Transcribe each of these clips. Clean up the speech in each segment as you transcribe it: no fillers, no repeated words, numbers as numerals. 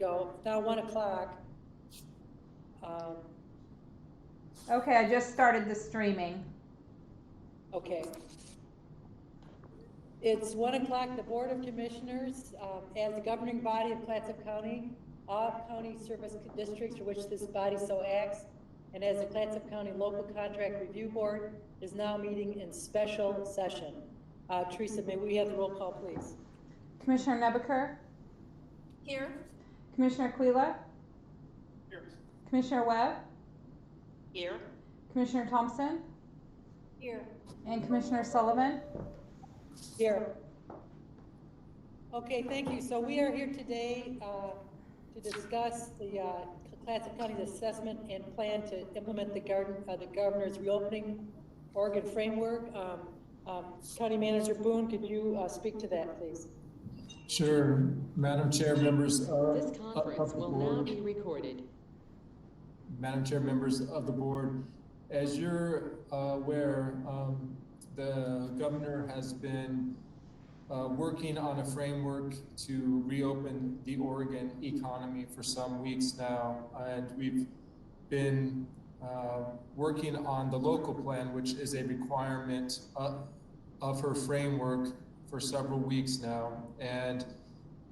go. It's now 1 o'clock. Okay, I just started the streaming. Okay. It's 1 o'clock. The Board of Commissioners, as the governing body of Clatsop County, all county service districts for which this body so acts, and as the Clatsop County Local Contract Review Board, is now meeting in special session. Teresa, may we have the roll call, please? Commissioner Nebaker? Here. Commissioner Aquila? Here. Commissioner Webb? Here. Commissioner Thompson? Here. And Commissioner Sullivan? Here. Okay, thank you. So we are here today to discuss the Clatsop County's assessment and plan to implement the governor's reopening Oregon framework. County Manager Boone, could you speak to that, please? Sure, Madam Chair, members This conference will now be recorded. Madam Chair, members of the board, as you're aware, the governor has been working on a framework to reopen the Oregon economy for some weeks now, and we've been working on the local plan, which is a requirement of her framework for several weeks now. And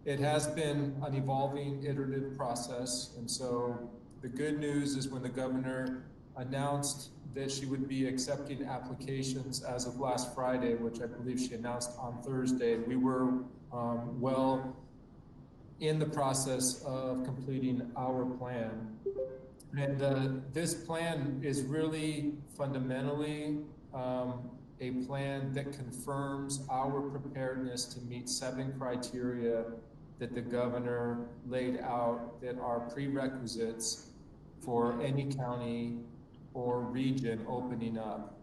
it has been an evolving, iterative process. And so the good news is when the governor announced that she would be accepting applications as of last Friday, which I believe she announced on Thursday, we were well in the process of completing our plan. And this plan is really fundamentally a plan that confirms our preparedness to meet 7 criteria that the governor laid out that are prerequisites for any county or region opening up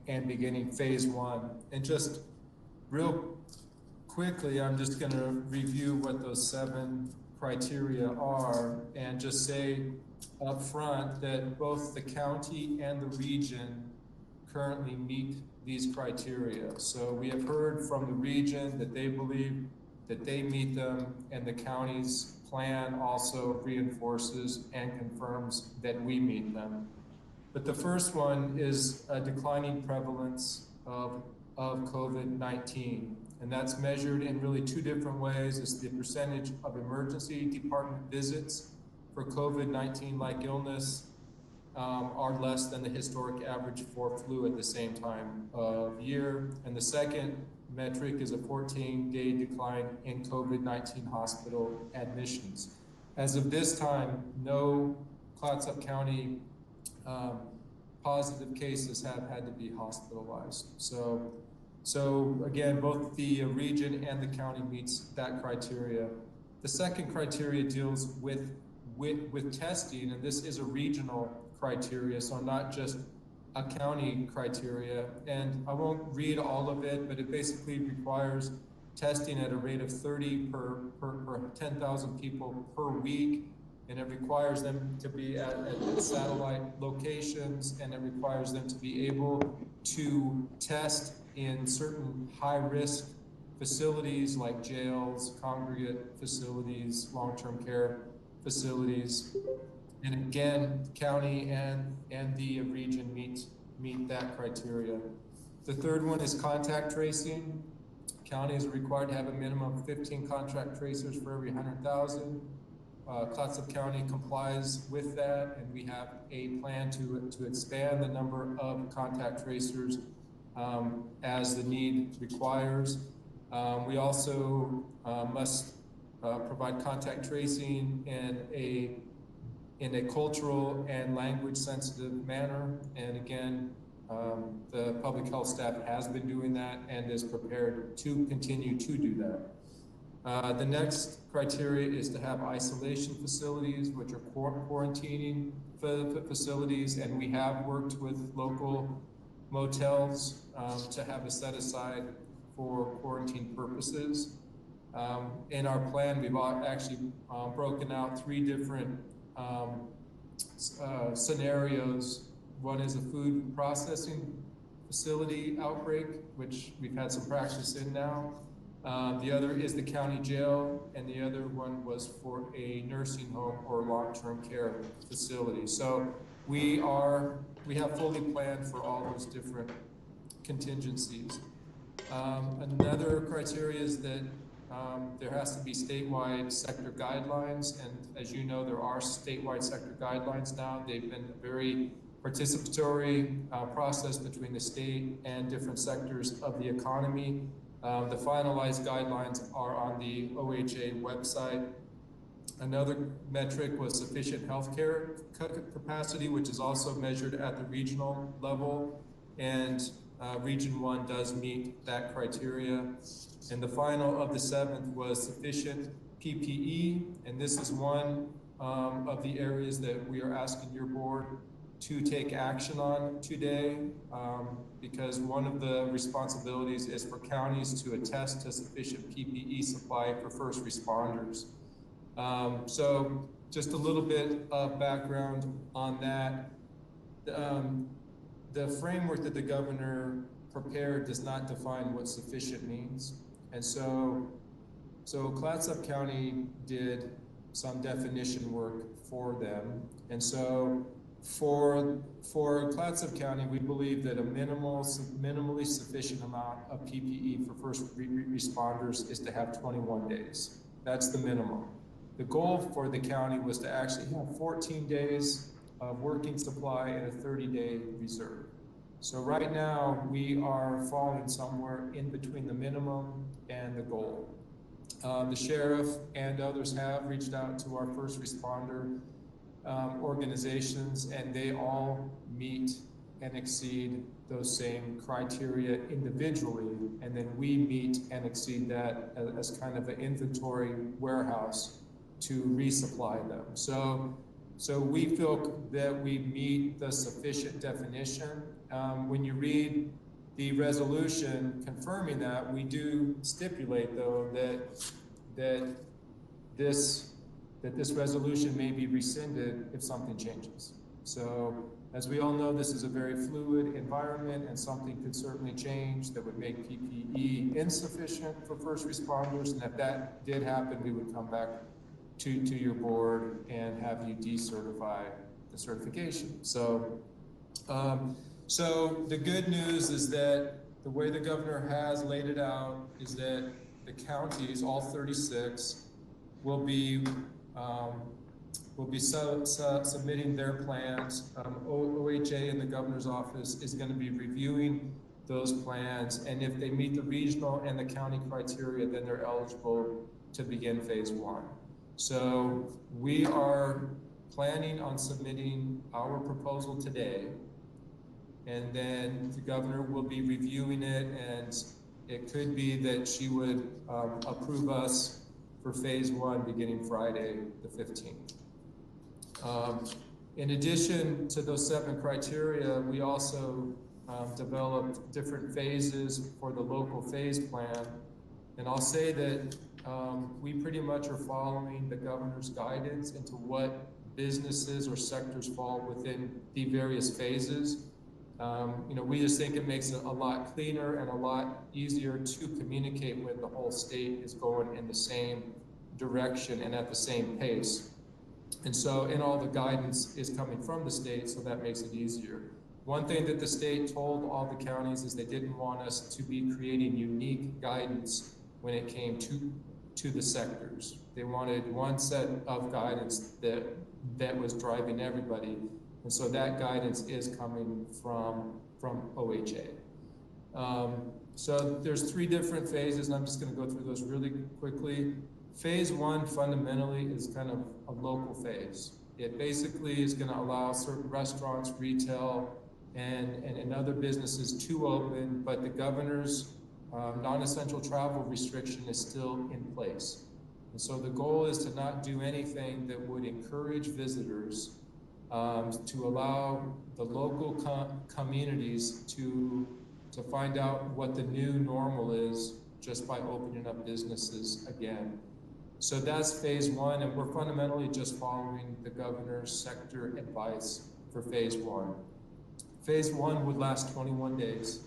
and beginning phase 1. And just real quickly, I'm just going to review what those 7 criteria are and just say up front that both the county and the region currently meet these criteria. So we have heard from the region that they believe that they meet them, and the county's plan also reinforces and confirms that we meet them. But the first one is a declining prevalence of COVID-19, and that's measured in really 2 different ways. It's the percentage of emergency department visits for COVID-19 like illness are less than the historic average for flu at the same time of year. And the second metric is a 14-day decline in COVID-19 hospital admissions. As of this time, no Clatsop County positive cases have had to be hospitalized. So again, both the region and the county meets that criteria. The second criteria deals with testing, and this is a regional criteria, so not just a county criteria. And I won't read all of it, but it basically requires testing at a rate of 30 per 10,000 people per week. And it requires them to be at satellite locations, and it requires them to be able to test in certain high-risk facilities like jails, congregate facilities, long-term care facilities. And again, county and the region meet that criteria. The third one is contact tracing. County is required to have a minimum of 15 contact tracers for every 100,000. Clatsop County complies with that, and we have a plan to expand the number of contact tracers as the need requires. We also must provide contact tracing in a cultural and language sensitive manner. And again, the public health staff has been doing that and is prepared to continue to do that. The next criteria is to have isolation facilities, which are quarantining facilities, and we have worked with local motels to have a set aside for quarantine purposes. In our plan, we've actually broken out 3 different scenarios. One is a food processing facility outbreak, which we've had some practice in now. The other is the county jail, and the other one was for a nursing home or long-term care facility. So we have fully planned for all those different contingencies. Another criteria is that there has to be statewide sector guidelines, and as you know, there are statewide sector guidelines now. They've been a very participatory process between the state and different sectors of the economy. The finalized guidelines are on the OHA website. Another metric was sufficient healthcare capacity, which is also measured at the regional level, and Region 1 does meet that criteria. And the final of the 7th was sufficient PPE, and this is one of the areas that we are asking your board to take action on today, because one of the responsibilities is for counties to attest to sufficient PPE supply for first responders. So just a little bit of background on that. The framework that the governor prepared does not define what sufficient means. And so Clatsop County did some definition work for them. And so for Clatsop County, we believe that a minimally sufficient amount of PPE for first responders is to have 21 days. That's the minimum. The goal for the county was to actually have 14 days of working supply and a 30-day reserve. So right now we are falling somewhere in between the minimum and the goal. The sheriff and others have reached out to our first responder organizations, and they all meet and exceed those same criteria individually, and then we meet and exceed that as kind of an inventory warehouse to resupply them. So we feel that we meet the sufficient definition. When you read the resolution confirming that, we do stipulate though that this resolution may be rescinded if something changes. So as we all know, this is a very fluid environment, and something could certainly change that would make PPE insufficient for first responders. And if that did happen, we would come back to your board and have you decertify the certification. So the good news is that the way the governor has laid it out is that the counties, all 36, will be submitting their plans. OHA in the governor's office is going to be reviewing those plans, and if they meet the regional and the county criteria, then they're eligible to begin phase 1. So we are planning on submitting our proposal today, and then the governor will be reviewing it, and it could be that she would approve us for phase 1 beginning Friday the 15th. In addition to those 7 criteria, we also developed different phases for the local phase plan. And I'll say that we pretty much are following the governor's guidance into what businesses or sectors fall within the various phases. We just think it makes it a lot cleaner and a lot easier to communicate when the whole state is going in the same direction and at the same pace. And so, and all the guidance is coming from the state, so that makes it easier. One thing that the state told all the counties is they didn't want us to be creating unique guidance when it came to the sectors. They wanted one set of guidance that was driving everybody. And so that guidance is coming from OHA. So there's 3 different phases, and I'm just going to go through those really quickly. Phase 1 fundamentally is kind of a local phase. It basically is going to allow certain restaurants, retail, and other businesses to open, but the governor's non-essential travel restriction is still in place. And so the goal is to not do anything that would encourage visitors, to allow the local communities to find out what the new normal is just by opening up businesses again. So that's phase 1, and we're fundamentally just following the governor's sector advice for phase 1. Phase 1 would last 21 days.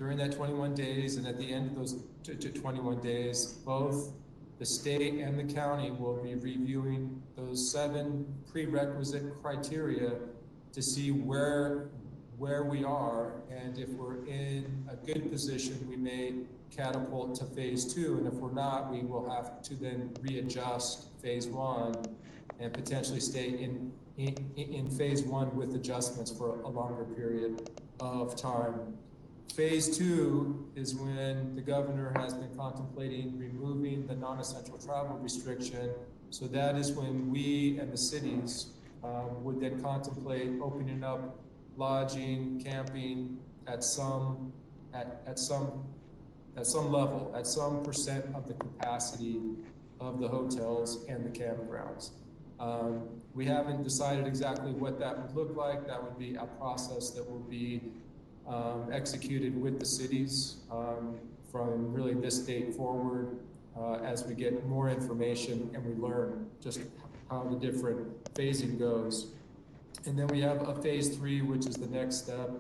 during that 21 days, and at the end of those 21 days, both the state and the county will be reviewing those 7 prerequisite criteria to see where we are, and if we're in a good position, we may catapult to phase 2, and if we're not, we will have to then readjust phase 1 and potentially stay in phase 1 with adjustments for a longer period of time. Phase 2 is when the governor has been contemplating removing the non-essential travel restriction. So that is when we and the cities would then contemplate opening up lodging, camping at some level, at some percent of the capacity of the hotels and the campgrounds. We haven't decided exactly what that would look like. That would be a process that will be executed with the cities from really this date forward as we get more information and we learn just how the different phasing goes. And then we have a phase 3, which is the next step.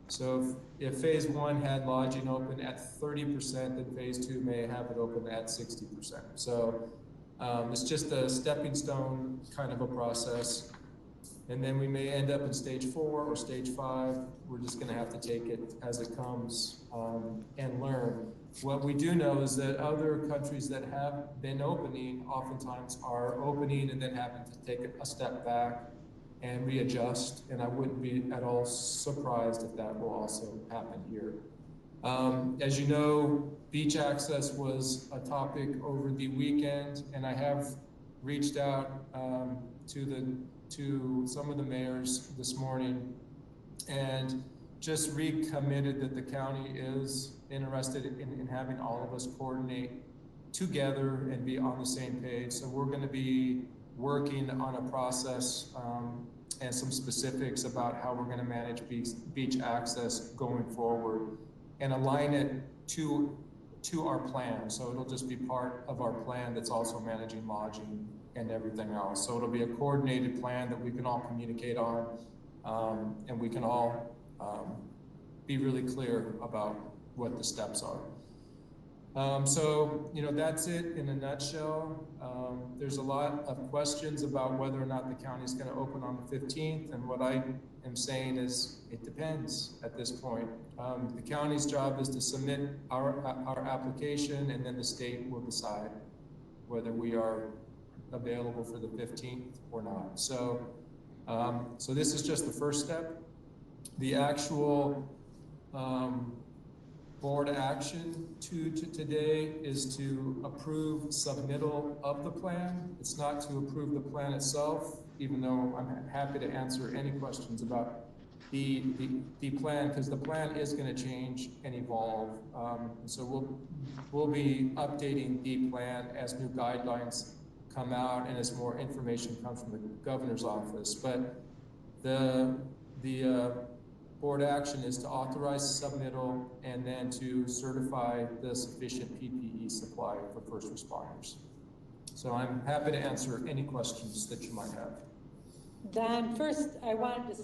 So if phase 1 had lodging open at 30%, then phase 2 may have it open at 60%. So it's just a stepping stone kind of a process. And then we may end up in stage 4 or stage 5. We're just gonna have to take it as it comes and learn. What we do know is that other countries that have been opening oftentimes are opening and then having to take a step back and readjust. And I wouldn't be at all surprised if that will also happen here. As you know, beach access was a topic over the weekend, and I have reached out to some of the mayors this morning and just recommitted that the county is interested in having all of us coordinate together and be on the same page. So we're going to be working on a process and some specifics about how we're going to manage beach access going forward and align it to our plan. So it'll just be part of our plan that's also managing lodging and everything else. So it'll be a coordinated plan that we can all communicate on, and we can all be really clear about what the steps are. So, you know, that's it in a nutshell. There's a lot of questions about whether or not the county is going to open on the 15th, and what I am saying is it depends at this point. The county's job is to submit our application, and then the state will decide whether we are available for the 15th or not. So, so this is just the first step. The actual board action today is to approve submittal of the plan. It's not to approve the plan itself, even though I'm happy to answer any questions about the plan, because the plan is going to change and evolve. So we'll be updating the plan as new guidelines come out and as more information comes from the governor's office. But the board action is to authorize submittal and then to certify the sufficient PPE supply for first responders. So I'm happy to answer any questions that you might have. Don, first I wanted to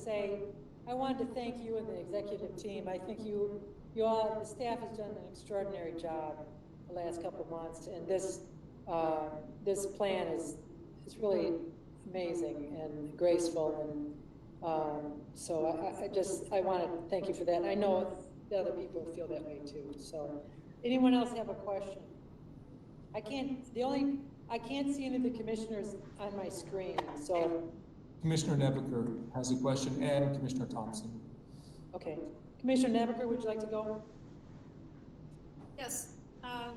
thank you and the executive team. I think you all, the staff has done an extraordinary job the last couple of months, and this plan is really amazing and graceful, and so I want to thank you for that. And I know the other people feel that way too. So, anyone else have a question? I can't see any of the commissioners on my screen. So, Commissioner Nebaker has a question, and Commissioner Thompson. Okay, Commissioner Nebaker, would you like to go? Yes,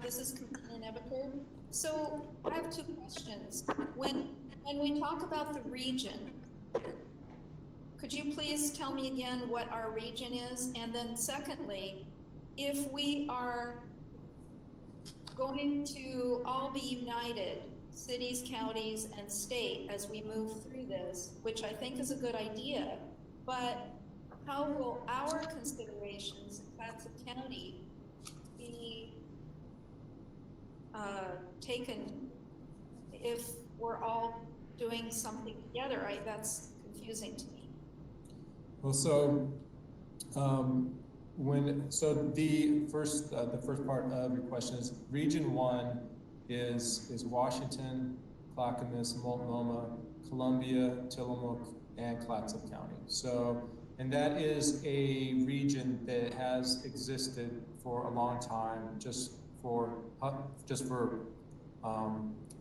this is Commissioner Nebaker. So I have 2 questions. When we talk about the region, could you please tell me again what our region is? And then secondly, if we are going to all be united, cities, counties, and state, as we move through this, which I think is a good idea, but how will our considerations in Clatsop County be taken if we're all doing something together? That's confusing to me. Well, so So the first part of your question is Region 1 is Washington, Clackamas, Multnomah, Columbia, Tillamook, and Clatsop County. So, and that is a region that has existed for a long time, just for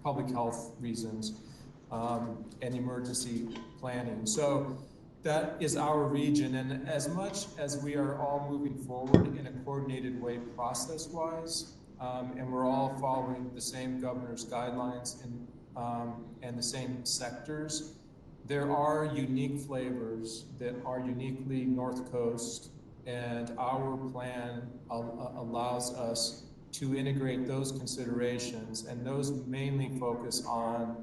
public health reasons and emergency planning. So that is our region, and as much as we are all moving forward in a coordinated way process-wise, and we're all following the same governor's guidelines and the same sectors, there are unique flavors that are uniquely North Coast, and our plan allows us to integrate those considerations, and those mainly focus on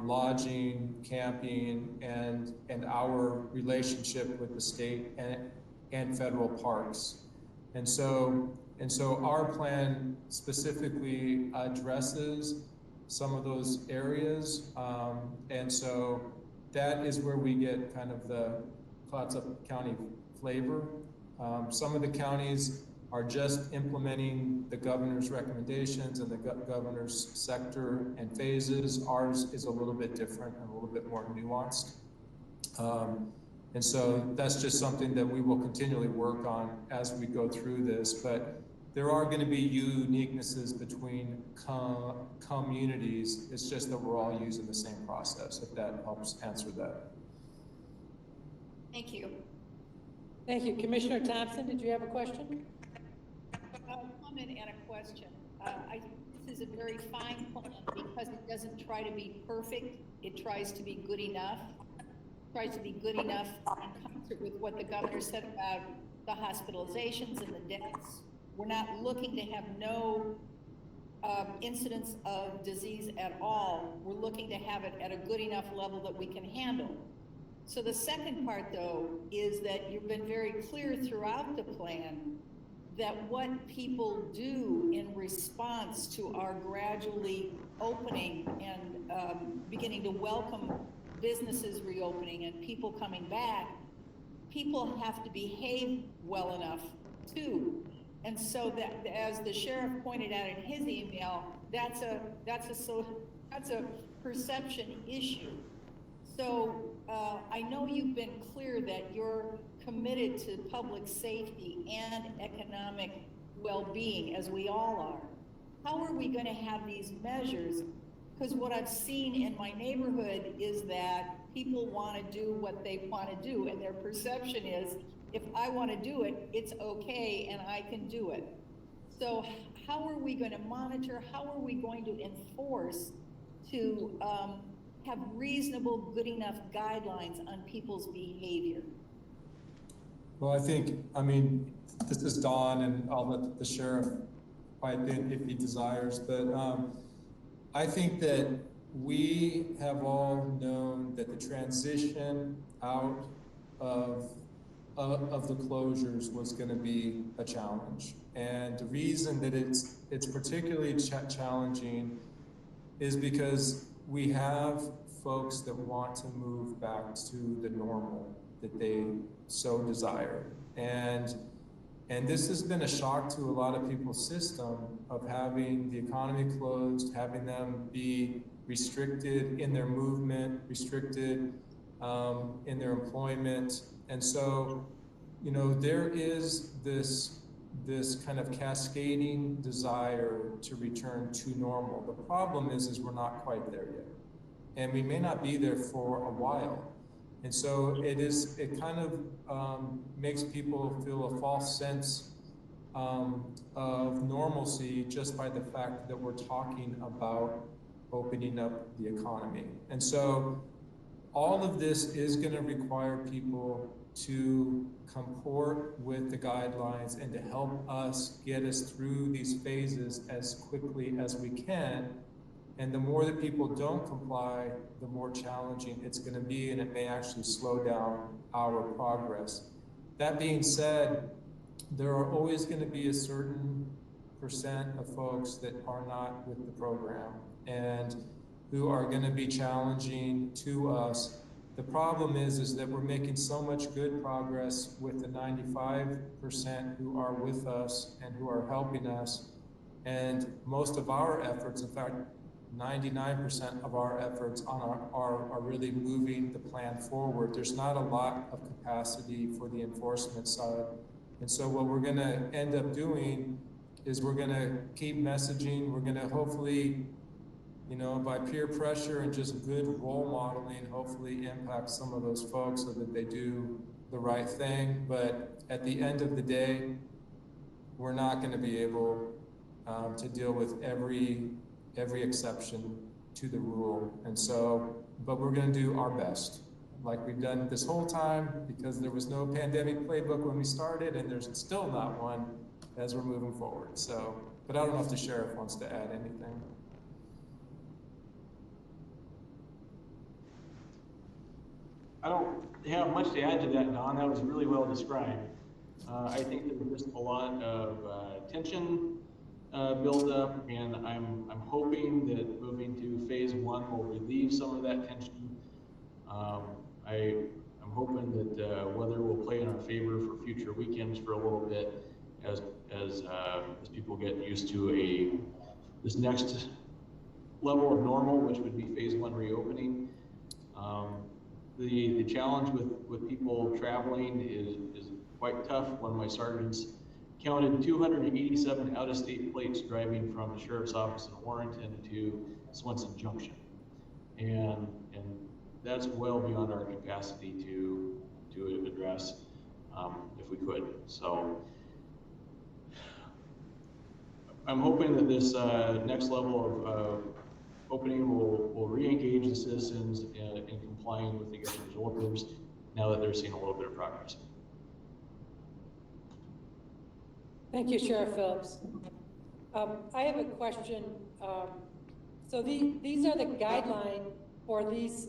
lodging, camping, and our relationship with the state and federal parks. And so our plan specifically addresses some of those areas. And so that is where we get kind of the Clatsop County flavor. Some of the counties are just implementing the governor's recommendations and the governor's sector and phases. Ours is a little bit different and a little bit more nuanced. And so that's just something that we will continually work on as we go through this. But there are going to be uniquenesses between communities. It's just that we're all using the same process, if that helps answer that. Thank you. Thank you. Commissioner Thompson, did you have a question? A comment and a question. This is a very fine plan because it doesn't try to be perfect. It tries to be good enough. Tries to be good enough in concert with what the governor said about the hospitalizations and the deaths. We're not looking to have no incidence of disease at all. We're looking to have it at a good enough level that we can handle. So the second part, though, is that you've been very clear throughout the plan that what people do in response to our gradually opening and beginning to welcome businesses reopening and people coming back, people have to behave well enough too. And so that, as the sheriff pointed out in his email, that's a perception issue. So I know you've been clear that you're committed to public safety and economic well-being, as we all are. How are we going to have these measures? Because what I've seen in my neighborhood is that people want to do what they want to do, and their perception is, if I want to do it, it's okay and I can do it. So how are we going to monitor? How are we going to enforce to have reasonable, good enough guidelines on people's behavior? Well, I mean, this is Don, and I'll let the sheriff pipe in if he desires, but I think that we have all known that the transition out of the closures was going to be a challenge. And the reason that it's particularly challenging is because we have folks that want to move back to the normal that they so desire. And this has been a shock to a lot of people's system of having the economy closed, having them be restricted in their movement, restricted in their employment. And so, you know, there is this kind of cascading desire to return to normal. The problem is we're not quite there yet. And we may not be there for a while. And so it kind of makes people feel a false sense of normalcy just by the fact that we're talking about opening up the economy. And so all of this is going to require people to comport with the guidelines and to help us get us through these phases as quickly as we can. And the more that people don't comply, the more challenging it's going to be, and it may actually slow down our progress. That being said, there are always going to be a certain percent of folks that are not with the program and who are going to be challenging to us The problem is that we're making so much good progress with the 95% who are with us and who are helping us. And most of our efforts, in fact, 99% of our efforts are really moving the plan forward. There's not a lot of capacity for the enforcement side. And so what we're gonna end up doing is we're gonna keep messaging. We're gonna hopefully, you know, by peer pressure and just good role modeling, hopefully impact some of those folks so that they do the right thing. But at the end of the day, we're not gonna be able to deal with every exception to the rule. And so, but we're gonna do our best, like we've done this whole time, because there was no pandemic playbook when we started, and there's still not one as we're moving forward. So, but I don't know if the sheriff wants to add anything. I don't have much to add to that, Don. That was really well described. I think there was just a lot of tension build up, and I'm hoping that moving to phase 1 will relieve some of that tension. I'm hoping that weather will play in our favor for future weekends for a little bit as people get used to this next level of normal, which would be phase 1 reopening. The challenge with people traveling is quite tough. One of my sergeants counted 287 out-of-state plates driving from the sheriff's office in Warrenton to Swenson Junction, and that's well beyond our capacity to address if we could. So I'm hoping that this next level of opening will re-engage the citizens in complying with the governor's orders now that they're seeing a little bit of progress. Thank you, Sheriff Phillips. I have a question. So these are the guidelines for these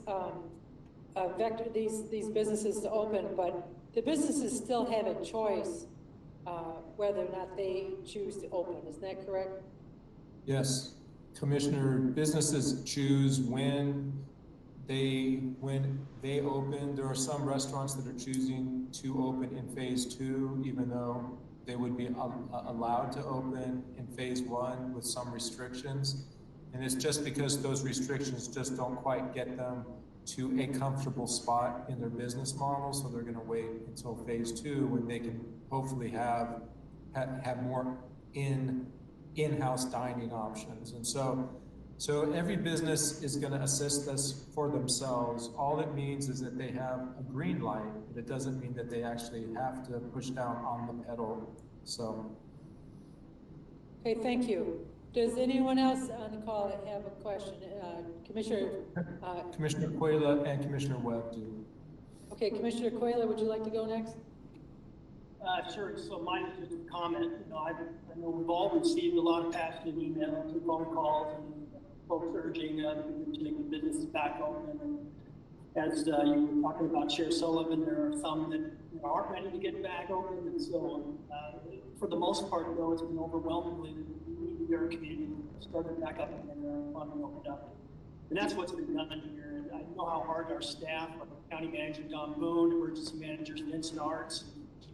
these businesses to open, but the businesses still have a choice whether or not they choose to open. Is that correct? Yes, Commissioner. Businesses choose when they open. There are some restaurants that are choosing to open in phase 2, even though they would be allowed to open in phase 1 with some restrictions. And it's just because those restrictions just don't quite get them to a comfortable spot in their business model. So they're gonna wait until phase 2 when they can hopefully have more in-house dining options. And so every business is gonna assist us for themselves. All it means is that they have a green light, but it doesn't mean that they actually have to push down on the pedal. So. Okay, thank you. Does anyone else on the call have a question? Commissioner Cuellar and Commissioner Webb do. Okay, Commissioner Cuellar, would you like to go next? Sure. So mine is just a comment. You know, I know we've all received a lot of passionate emails and phone calls and folks urging to make the businesses back open. And as you were talking about Sheriff Sullivan, there are some that aren't ready to get back open, and so for the most part, though, it's been overwhelmingly our community started back up and finally opened up. And that's what's been done here. And I know how hard our staff, our County Manager Don Boone, Emergency Managers Vincent Arts,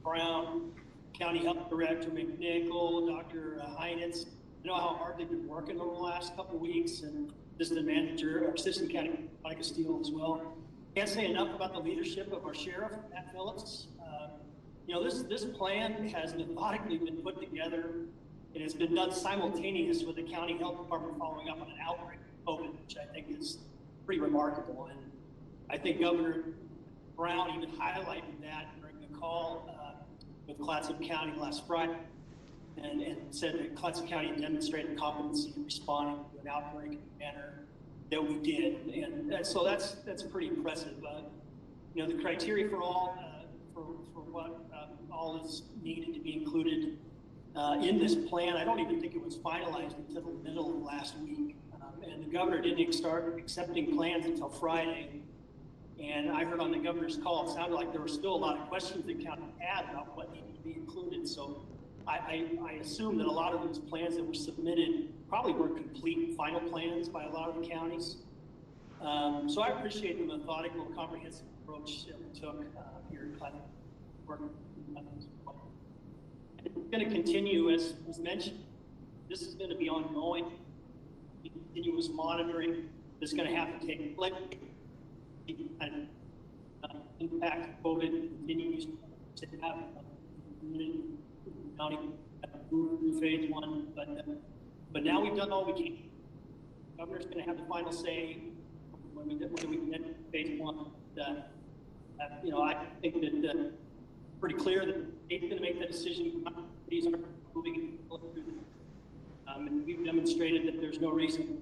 Brown, County Health Director McNichol, Dr. Heinitz, I know how hard they've been working over the last couple of weeks, and Assistant Manager, or Assistant County Monica Steele as well. Can't say enough about the leadership of our Sheriff, Matt Phillips. You know, this plan has methodically been put together. It has been done simultaneous with the county health department following up on an outbreak of COVID, which I think is pretty remarkable. And I think Governor Brown even highlighted that during the call with Clatsop County last Friday, and said that Clatsop County demonstrated competency in responding to an outbreak in the manner that we did. And so that's pretty impressive. You know, the criteria for all for what all is needed to be included in this plan, I don't even think it was finalized until the middle of last week. And the governor didn't start accepting plans until Friday. And I heard on the governor's call, it sounded like there were still a lot of questions the county had about what needed to be included. So I assume that a lot of those plans that were submitted probably were complete final plans by a lot of the counties. So I appreciate the methodical, comprehensive approach that we took here at Platinum. It's going to continue, as was mentioned. This is going to be ongoing, continuous monitoring. That's going to have to take place. Impact COVID continues to have county through phase one, but now we've done all we can. The governor's going to have the final say when we get phase one. I think that pretty clear that the state's going to make that decision. These are moving through. And we've demonstrated that there's no reason.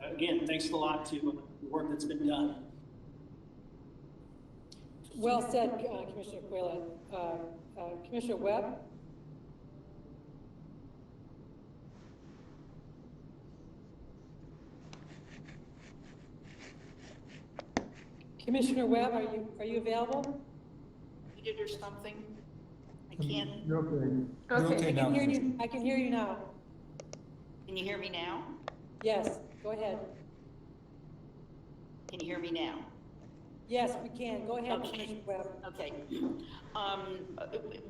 Again, thanks a lot to the work that's been done. Well said, Commissioner Quayla. Commissioner Webb? Commissioner Webb, are you available? Needed or something? I can't. You're okay. You're Okay, okay I now. can hear you. I can hear you now. Can you hear me now? Yes, go ahead. Can you hear me now? Yes, we can. Go ahead, Okay. Commissioner Webb. Okay.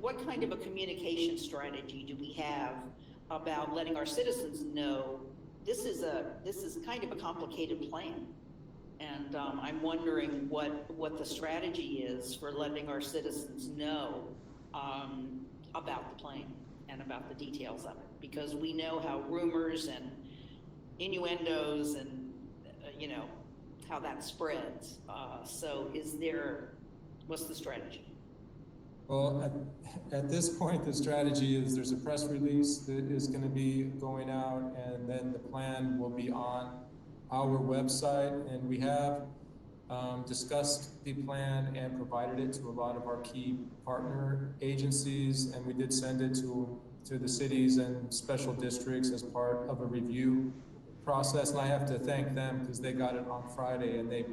What kind of a communication strategy do we have about letting our citizens know this is kind of a complicated plan? And I'm wondering what the strategy is for letting our citizens know about the plan and about the details of it, because we know how rumors and innuendos and how that spreads. So what's the strategy? Well, at this point, the strategy is there's a press release that is going to be going out, and then the plan will be on our website. And we have discussed the plan and provided it to a lot of our key partner agencies, and we did send it to the cities and special districts as part of a review process. And I have to thank them because they got it on Friday and they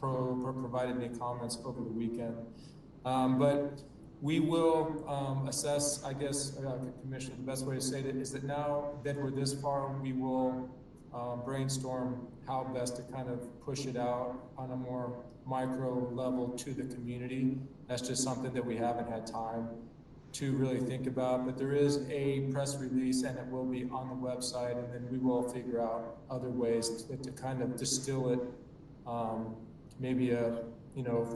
provided me comments over the weekend. But we will assess, I guess, Commissioner, the best way to say it is that now that we're this far, we will brainstorm how best to kind of push it out on a more micro level to the community. That's just something that we haven't had time to really think about, but there is a press release and it will be on the website, and then we will figure out other ways to kind of distill it, maybe a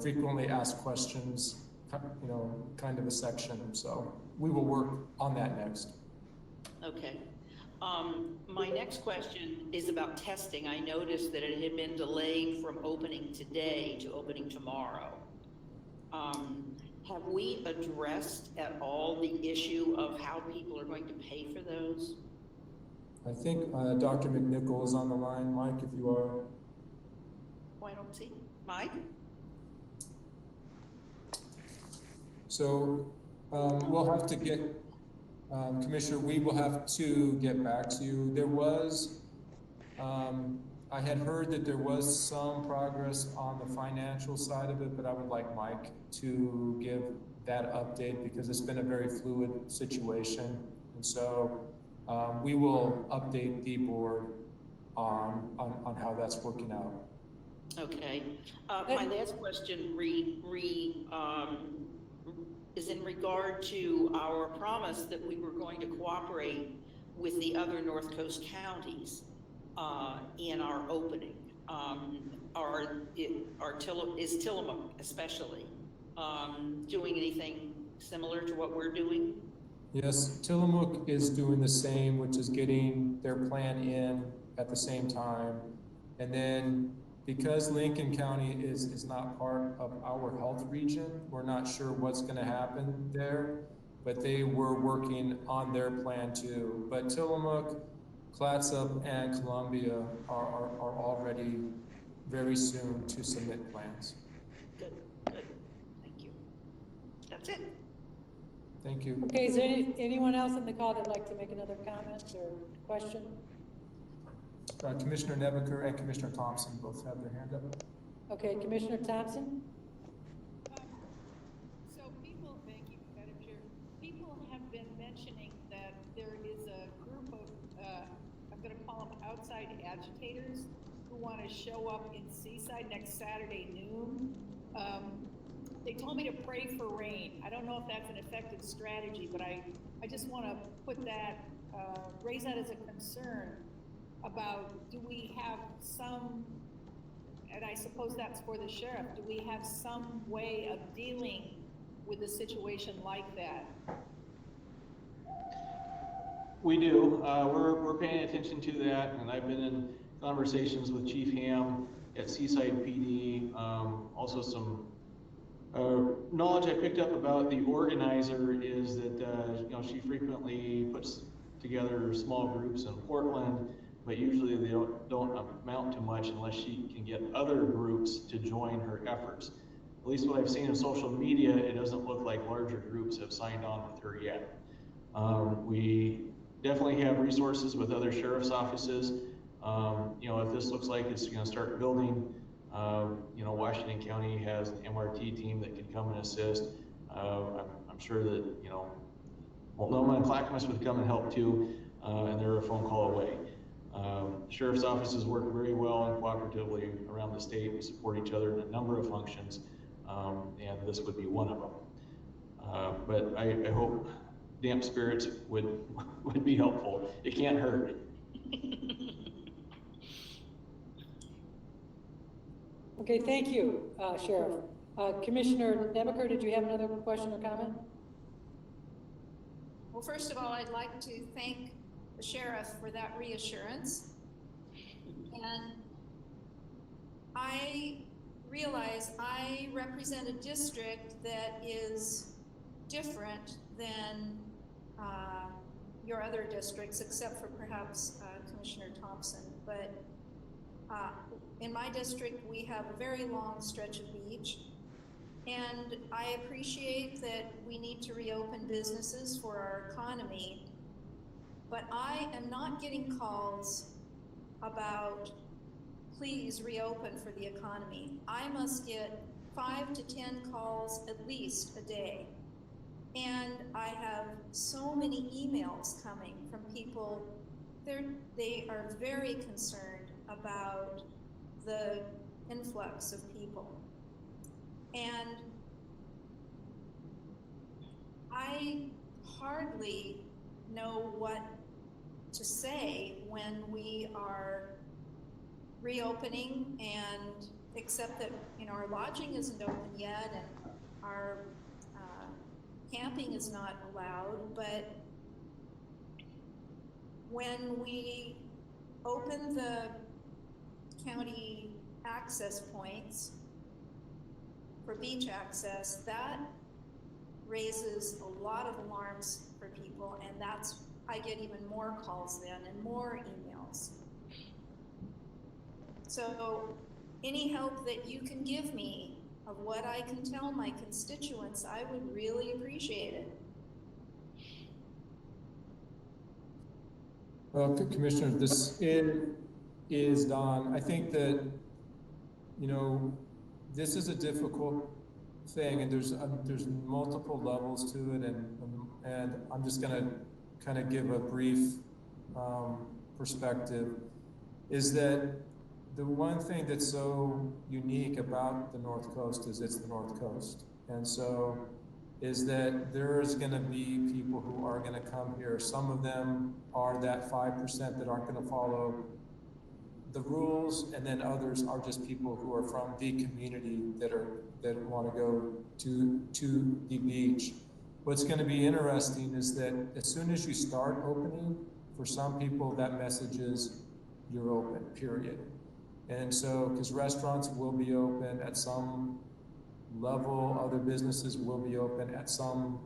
frequently asked questions, kind of a section. So we will work on that next. Okay. My next question is about testing. I noticed that it had been delayed from opening today to opening tomorrow. Have we addressed at all the issue of how people are going to pay for those? I think Dr. McNichol is on the line. Mike, if you are. Oh, I don't see. Mike? So we'll have to get, Commissioner, we will have to get back to you. There was, I had heard that there was some progress on the financial side of it, but I would like Mike to give that update because it's been a very fluid situation. And so we will update the board on how that's working out. Okay. My last question is in regard to our promise that we were going to cooperate with the other North Coast counties in our opening. Is Tillamook especially doing anything similar to what we're doing? Yes, Tillamook is doing the same, which is getting their plan in at the same time. And then because Lincoln County is not part of our health region, we're not sure what's going to happen there, but they were working on their plan too. But Tillamook, Clatsop, and Columbia are all ready very soon to submit plans. Good. Thank you. That's it. Thank you. Okay, is there anyone else on the call that'd like to make another comment or question? Commissioner Nebaker and Commissioner Thompson both have their hand up. Okay, Commissioner Thompson? Thank you, Madam Chair. People have been mentioning that there is a group of, I'm going to call them outside Seaside agitators who want to show up in Seaside next Saturday noon. They told me to pray for rain. I don't know if that's an effective strategy, but I just want to put that, raise that as a concern about, do we have some, and I suppose that's for the sheriff, do we have some way of dealing with a situation like that? We do. We're paying attention to that, and I've been in conversations with Chief Ham at Seaside PD. Also, some knowledge I picked up about the organizer is that she frequently puts together small groups in Portland, but usually they don't amount to much unless she can get other groups to join her efforts. At least what I've seen in social media, it doesn't look like larger groups have signed on with her yet. We definitely have resources with other sheriff's offices. If this looks like it's going to start building, Washington County has an MRT team that can come and assist. I'm sure that, Multnomah and Clackamas would come and help too, and they're a phone call away. Sheriff's offices work very well and cooperatively around the state. We support each other in a number of functions, and this would be one of them. But I hope damp spirits would be helpful. It can't hurt. Okay, thank you, Sheriff. Commissioner Nebaker, did you have another question or comment? Well, first of all, I'd like to thank the sheriff for that reassurance. And I realize I represent a district that is different than your other districts, except for perhaps Commissioner Thompson. But in my district, we have a very long stretch of beach. And I appreciate that we need to reopen businesses for our economy, but I am not getting calls about, please reopen for the economy. I must get 5 to 10 calls at least a day. And I have so many emails coming from people, they are very concerned about the influx of people. And I hardly know what to say when we are reopening, and except that our lodging isn't open yet and our camping is not allowed. But when we open the county access points for beach access, that raises a lot of alarms for people, and I get even more calls then and more emails. So any help that you can give me of what I can tell my constituents, I would really appreciate it. Well, Commissioner, this is Don. I think that, this is a difficult thing, and there's multiple levels to it, and I'm just going to kind of give a brief perspective. Is that the one thing that's so unique about the North Coast is it's the North Coast, and so is that there's going to be people who are going to come here. Some of them are that 5% that aren't going to follow the rules, and then others are just people who are from the community that want to go to the beach. What's going to be interesting is that as soon as you start opening, for some people that message is you're open, period. And so, because restaurants will be open at some level, other businesses will be open at some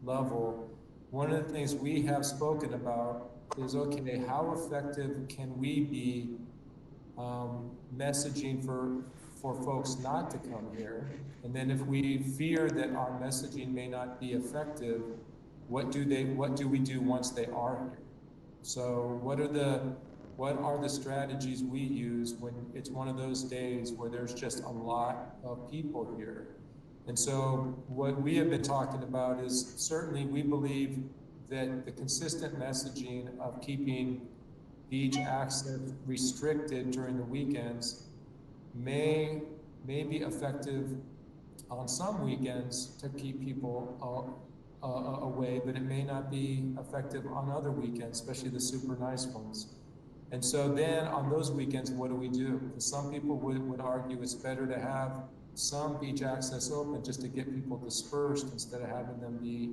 level. One of the things we have spoken about is, okay, how effective can we be messaging for folks not to come here? And then if we fear that our messaging may not be effective, what do we do once they are here? So what are the strategies we use when it's one of those days where there's just a lot of people here? And so what we have been talking about is, certainly we believe that the consistent messaging of keeping beach access restricted during the weekends may be effective on some weekends to keep people away, but it may not be effective on other weekends, especially the super nice ones. And so then on those weekends, what do we do? Because some people would argue it's better to have some beach access open just to get people dispersed instead of having them be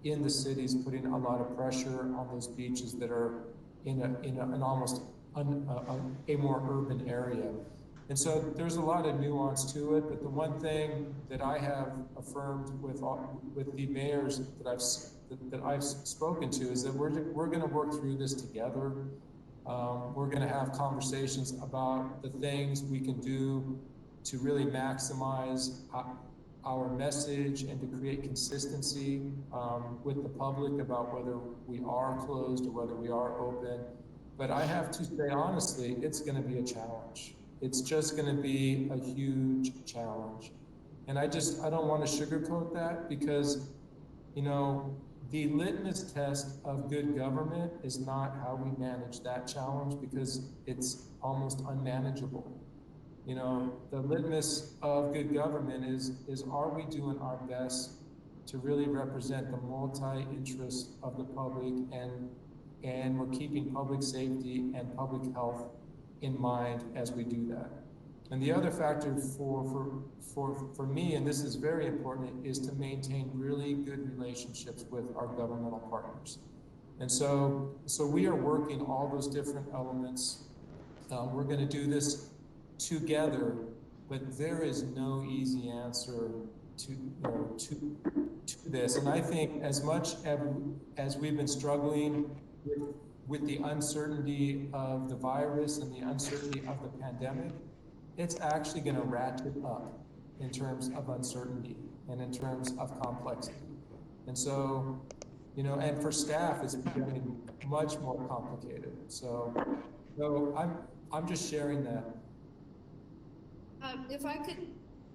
in the cities, putting a lot of pressure on those beaches that are in an almost a more urban area. And so there's a lot of nuance to it, but the one thing that I have affirmed with the mayors that I've spoken to is that we're going to work through this together. We're going to have conversations about the things we can do to really maximize our message and to create consistency with the public about whether we are closed or whether we are open. But I have to say honestly, it's going to be a challenge. It's just going to be a huge challenge. And I don't want to sugarcoat that because, you know, the litmus test of good government is not how we manage that challenge because it's almost unmanageable. You know, the litmus of good government is are we doing our best to really represent the multi-interest of the public and we're keeping public safety and public health in mind as we do that. And the other factor for me, and this is very important, is to maintain really good relationships with our governmental partners. And so we are working all those different elements. We're going to do this together, but there is no easy answer to this. And I think as much as we've been struggling with the uncertainty of the virus and the uncertainty of the pandemic, it's actually going to ratchet up in terms of uncertainty and in terms of complexity. And so, you know, and for staff, it's becoming much more complicated. So I'm just sharing that. If I could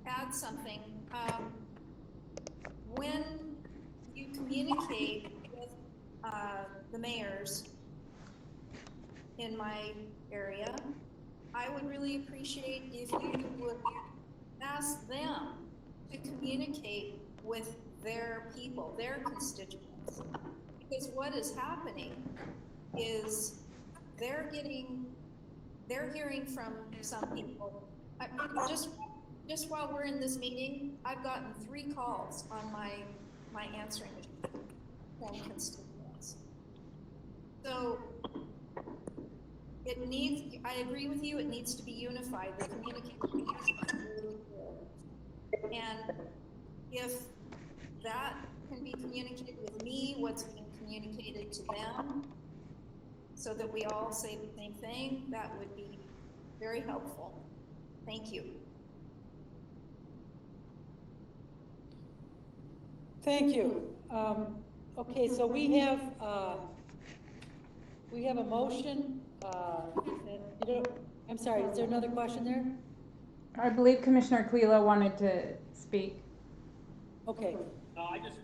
add something, when you communicate with the mayors in my area, I would really appreciate if you would ask them to communicate with their people, their constituents. Because what is happening is they're hearing from some people. Just while we're in this meeting, I've gotten 3 calls on my answering machine from constituents. So I agree with you, it needs to be unified, the communication needs to be really clear. And if that can be communicated with me, what's being communicated to them, so that we all say the same thing, that would be very helpful. Thank you. Thank you. Okay, so we have a motion. I'm sorry, is there another question there? I believe Commissioner Aquila wanted to speak. Okay. I just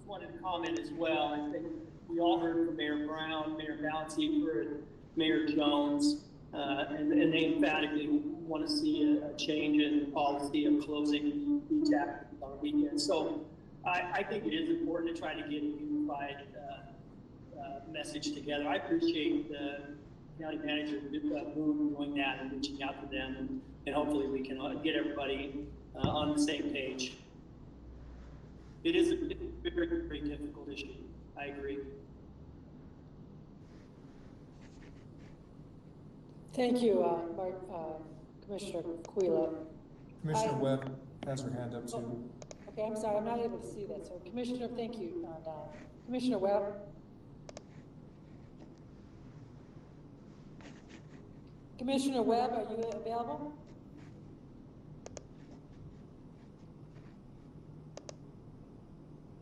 wanted to comment as well. I think we all heard from Mayor Brown, Mayor Ballensiefer, Mayor Jones, and they emphatically want to see a change in the policy of closing beach access on weekends. So I think it is important to try to get a unified message together. I appreciate the county manager doing that and reaching out to them, and hopefully we can get everybody on the same page. It is a very, very difficult issue. I agree. Thank you, Commissioner Aquila. Commissioner Webb has her hand up too. Okay, I'm sorry, I'm not able to see that. So Commissioner, thank you, Don. Commissioner Webb. Commissioner Webb, are you available?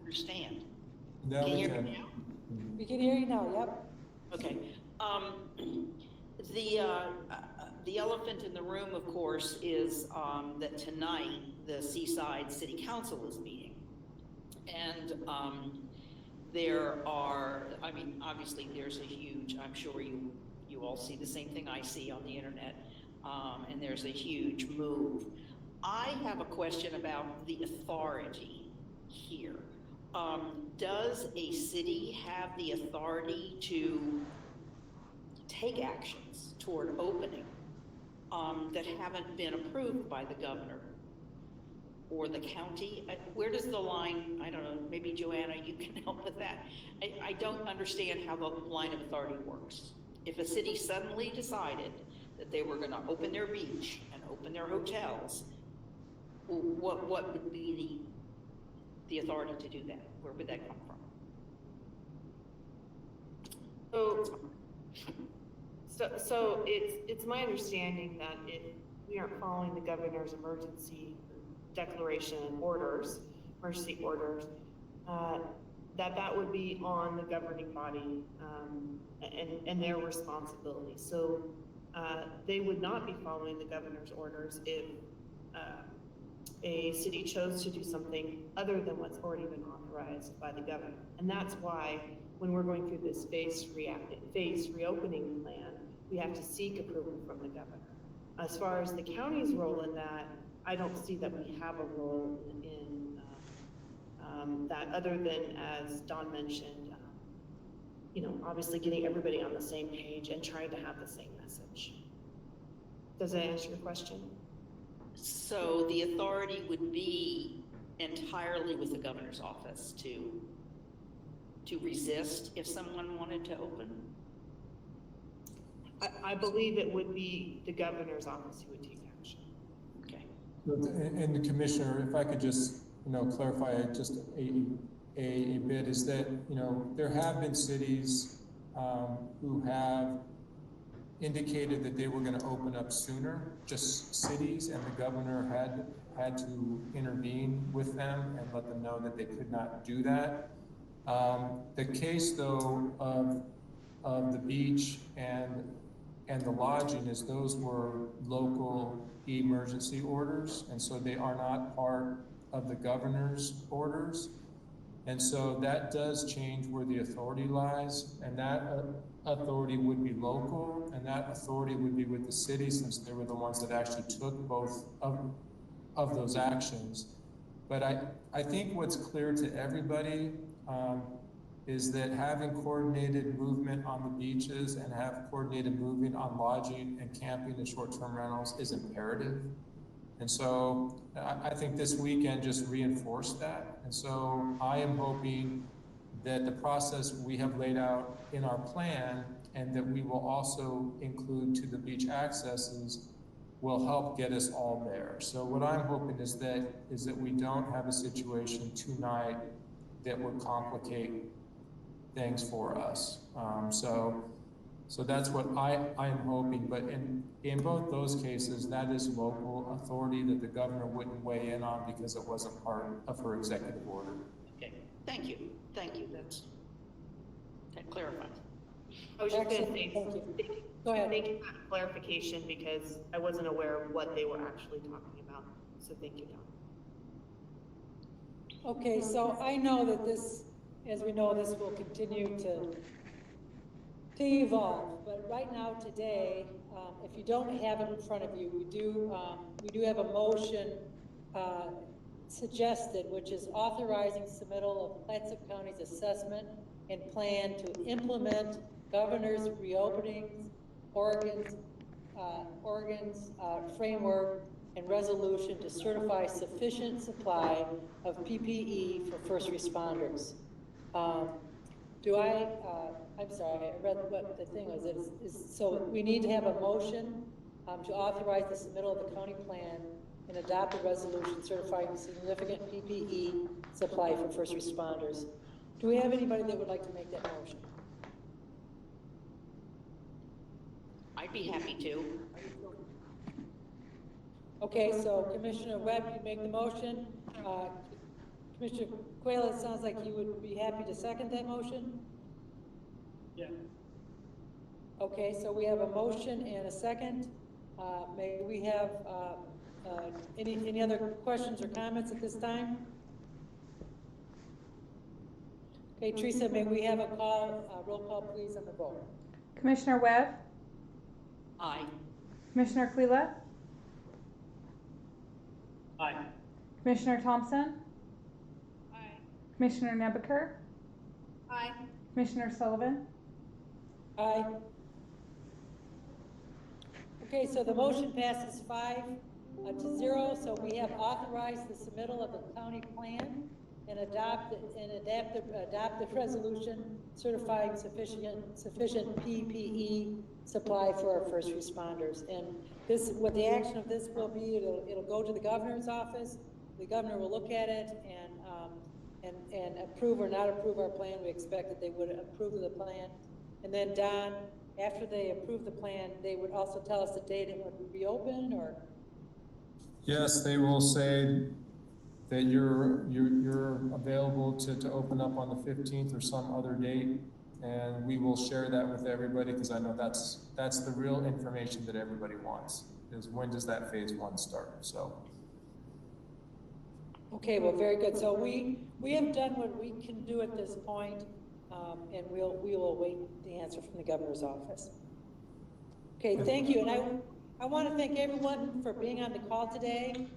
Understand. Now Can you we hear can. me now? We can hear you now, yep. Okay. The elephant in the room, of course, is that tonight the Seaside City Council is meeting. And there are, I mean, obviously there's a huge, I'm sure you all see the same thing I see on the internet, and there's a huge move. I have a question about the authority here. Does a city have the authority to take actions toward opening that haven't been approved by the governor or the county? Where does the line, I don't know, maybe Joanna, you can help with that. I don't understand how the line of authority works. If a city suddenly decided that they were gonna open their beach and open their hotels, what would be the authority to do that? Where would that come from? So it's my understanding that if we aren't following the governor's emergency declaration orders, emergency orders, that would be on the governing body, and their responsibility. So, they would not be following the governor's orders if, a city chose to do something other than what's already been authorized by the governor. And that's why when we're going through this phased reopening plan, we have to seek approval from the governor. As far as the county's role in that, I don't see that we have a role in that, other than, as Don mentioned, obviously getting everybody on the same page and trying to have the same message. Does that answer your question? So the authority would be entirely with the governor's office to resist if someone wanted to open? I believe it would be the governor's office who would take action. Okay. And the commissioner, if I could just, clarify just a bit, is that, there have been cities who have indicated that they were going to open up sooner, just cities, and the governor had to intervene with them and let them know that they could not do that. The case, though, of the beach and the lodging is those were local emergency orders, and so they are not part of the governor's orders. And so that does change where the authority lies, and that authority would be local, and that authority would be with the city, since they were the ones that actually took both of those actions. But I think what's clear to everybody is that having coordinated movement on the beaches and have coordinated movement on lodging and camping and short-term rentals is imperative. And so I think this weekend just reinforced that. And so I am hoping that the process we have laid out in our plan, and that we will also include to the beach accesses, will help get us all there. So what I'm hoping is that we don't have a situation tonight that would complicate things for us. So that's what I am hoping, but in both those cases, that is local authority that the governor wouldn't weigh in on because it wasn't part of her executive order. Okay, thank you, that clarifies. I was just going to say, Excellent, thank you. Go ahead. thank you for that clarification, because I wasn't aware of what they were actually talking about. So thank you, Don. Okay, so I know that this, as we know, this will continue to evolve, but right now today, if you don't have it in front of you, we do have a motion suggested, which is authorizing submittal of Clatsop County's assessment and plan to implement governor's reopenings, Oregon's framework and resolution to certify sufficient supply of PPE for first responders. I'm sorry, I read what the thing was. So we need to have a motion to authorize the submittal of the county plan and adopt a resolution certifying significant PPE supply for first responders. Do we have anybody that would like to make that motion? I'd be happy to. Okay, so Commissioner Webb, you make the motion. Commissioner Quayle, it sounds like you would be happy to second that motion? Yeah. Okay, so we have a motion and a second. May we have any other questions or comments at this time? Okay, Teresa, may we have a roll call please on the vote? Commissioner Webb, Aye. Commissioner Quila, Aye. Commissioner Thompson, Aye. Commissioner Nebaker, Aye. Commissioner Sullivan. Aye. Okay, so the motion passes 5-0, so we have authorized the submittal of the county plan and adopt the resolution certifying sufficient PPE supply for our first responders. And this, what the action of this will be, it'll go to the governor's office. The governor will look at it and approve or not approve our plan. We expect that they would approve the plan. And then Don, after they approve the plan, they would also tell us the date it would reopen, or? Yes, they will say that you're available to open up on the 15th or some other date. And we will share that with everybody, because I know that's the real information that everybody wants, is when does that phase 1 start, so. Okay, well, very good. So we have done what we can do at this point, and we will await the answer from the governor's office. Okay, thank you. And I want to thank everyone for being on the call today,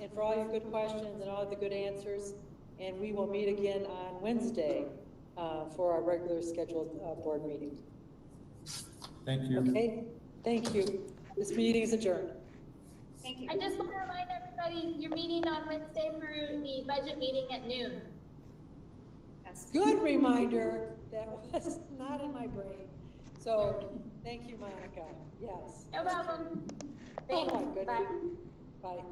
and for all your good questions and all the good answers. And we will meet again on Wednesday for our regular scheduled board meeting. Thank you. Okay, thank you. This meeting is adjourned. Thank you. I just want to remind everybody, you're meeting on Wednesday for the budget meeting at noon. Yes. Good reminder. That was not in my brain. So, thank you, Monica. Yes. No problem. Oh Thanks. my goodness. Bye. Bye.